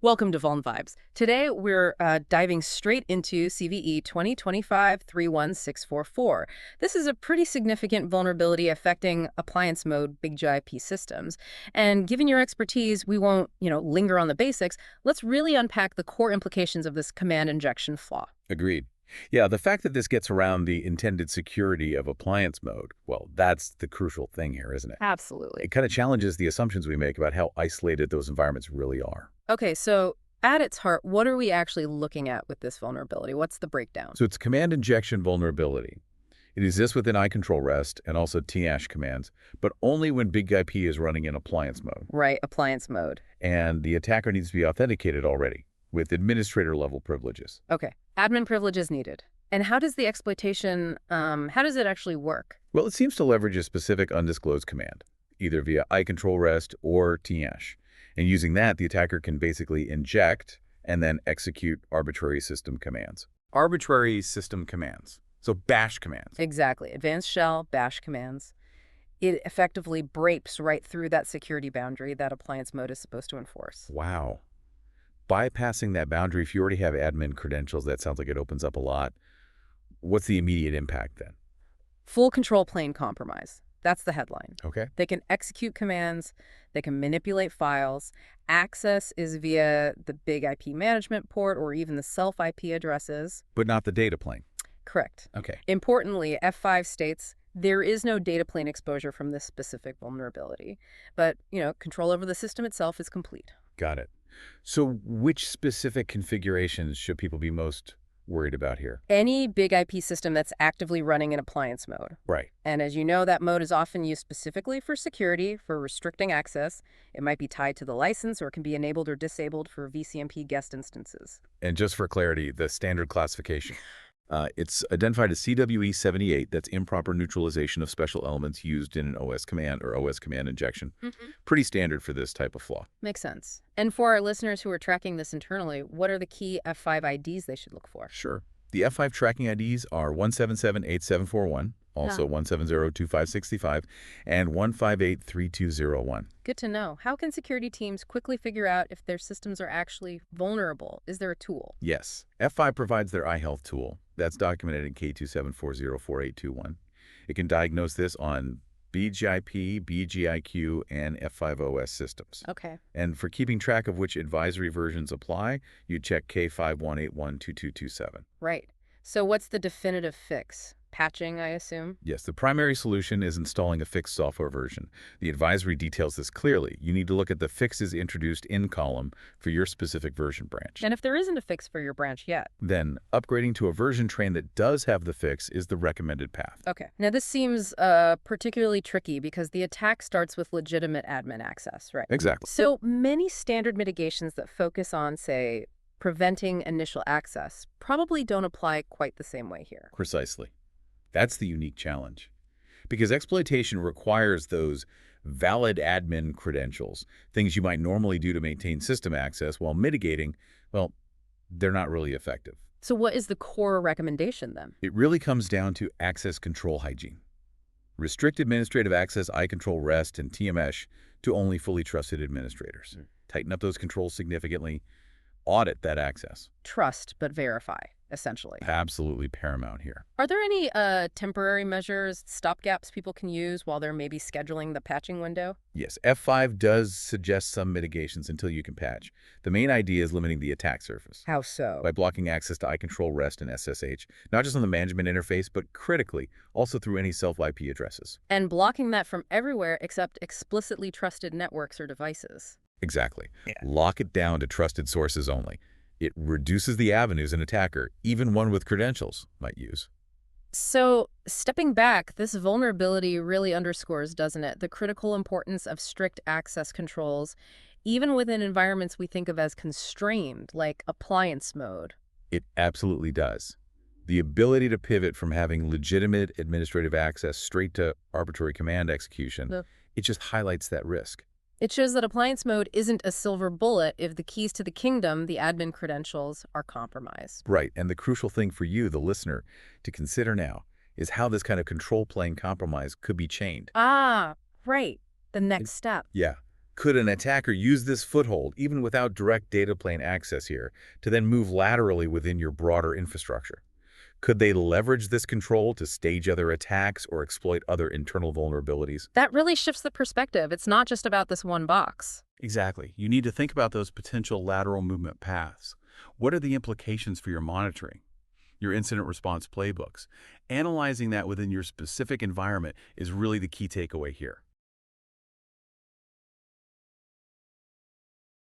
Welcome to Vuln Vibes. Today, we're diving straight into CVE 2025-31644. This is a pretty significant vulnerability affecting appliance mode big GIP systems. And given your expertise, we won't, linger on the basics. Let's really unpack the core implications of this command injection flaw. Agreed. Yeah, the fact that this gets around the intended security of appliance mode, well, that's the crucial thing here, isn't it? Absolutely. It kind of challenges the assumptions we make about how isolated those environments really are. Okay, so at its heart, what are we actually looking at with this vulnerability? What's the breakdown? So it's command injection vulnerability. It exists within iControl REST and also tmsh commands, but only when big IP is running in appliance mode. Right, appliance mode. And the attacker needs to be authenticated already with administrator-level privileges. Okay, admin privilege is needed. And how does the exploitation, how does it actually work? Well, it seems to leverage a specific undisclosed command, either via iControl REST or tmsh. And using that, the attacker can basically inject and then execute arbitrary system commands. Arbitrary system commands. So bash commands. Exactly. Advanced shell, bash commands. It effectively breaks right through that security boundary that appliance mode is supposed to enforce. Wow. Bypassing that boundary, if you already have admin credentials, that sounds like it opens up a lot. What's the immediate impact then? Full control plane compromise. That's the headline. Okay. They can execute commands, they can manipulate files, access is via the big IP management port or even the self IP addresses. But not the data plane. Correct. Okay. Importantly, F5 states there is no data plane exposure from this specific vulnerability, but, control over the system itself is complete. Got it. So which specific configurations should people be most worried about here? Any big IP system that's actively running in appliance mode. Right. And as you know, that mode is often used specifically for security, for restricting access. It might be tied to the license or can be enabled or disabled for VCMP guest instances. And just for clarity, the standard classification. It's identified as CVE-78, that's improper neutralization of special elements used in an OS command or OS command injection. Pretty standard for this type of flaw. Makes sense. And for our listeners who are tracking this internally, what are the key F5 IDs they should look for? Sure. The F5 tracking IDs are 1778741, also 1702565, and 1583201. Good to know. How can security teams quickly figure out if their systems are actually vulnerable? Is there a tool? Yes. F5 provides their iHealth tool. That's documented in K27404821. It can diagnose this on BGIP, BGIQ, and F5OS systems. Okay. And for keeping track of which advisory versions apply, you check K51812227. Right. So what's the definitive fix? Patching, I assume? Yes, the primary solution is installing a fixed software version. The advisory details this clearly. You need to look at the fixes introduced in column for your specific version branch. And if there isn't a fix for your branch yet? Then, upgrading to a version train that does have the fix is the recommended path. Okay. Now, this seems particularly tricky because the attack starts with legitimate admin access, right? Exactly. So many standard mitigations that focus on, say, preventing initial access probably don't apply quite the same way here. Precisely. That's the unique challenge. Because exploitation requires those valid admin credentials, things you might normally do to maintain system access, while mitigating, well, they're not really effective. So what is the core recommendation then? It really comes down to access control hygiene. Restrict administrative access, iControl REST, and tmsh to only fully trusted administrators. Tighten up those controls significantly. Audit that access. Trust, but verify, essentially. Absolutely paramount here. Are there any temporary measures, stopgaps people can use while they're maybe scheduling the patching window? Yes, F5 does suggest some mitigations until you can patch. The main idea is limiting the attack surface. How so? By blocking access to iControl REST and SSH, not just on the management interface, but critically, also through any self-IP addresses. And blocking that from everywhere except explicitly trusted networks or devices. Exactly. Lock it down to trusted sources only. It reduces the avenues an attacker, even one with credentials, might use. So, stepping back, this vulnerability really underscores, doesn't it, the critical importance of strict access controls, even within environments we think of as constrained, like appliance mode. It absolutely does. The ability to pivot from having legitimate administrative access straight to arbitrary command execution, it just highlights that risk. It shows that appliance mode isn't a silver bullet if the keys to the kingdom, the admin credentials, are compromised. Right, and the crucial thing for you, the listener, to consider now is how this kind of control plane compromise could be chained. Ah, right. The next step. Yeah. Could an attacker use this foothold, even without direct data plane access here, to then move laterally within your broader infrastructure? Could they leverage this control to stage other attacks or exploit other internal vulnerabilities? That really shifts the perspective. It's not just about this one box. Exactly. You need to think about those potential lateral movement paths. What are the implications for your monitoring, your incident response playbooks? Analyzing that within your specific environment is really the key takeaway here.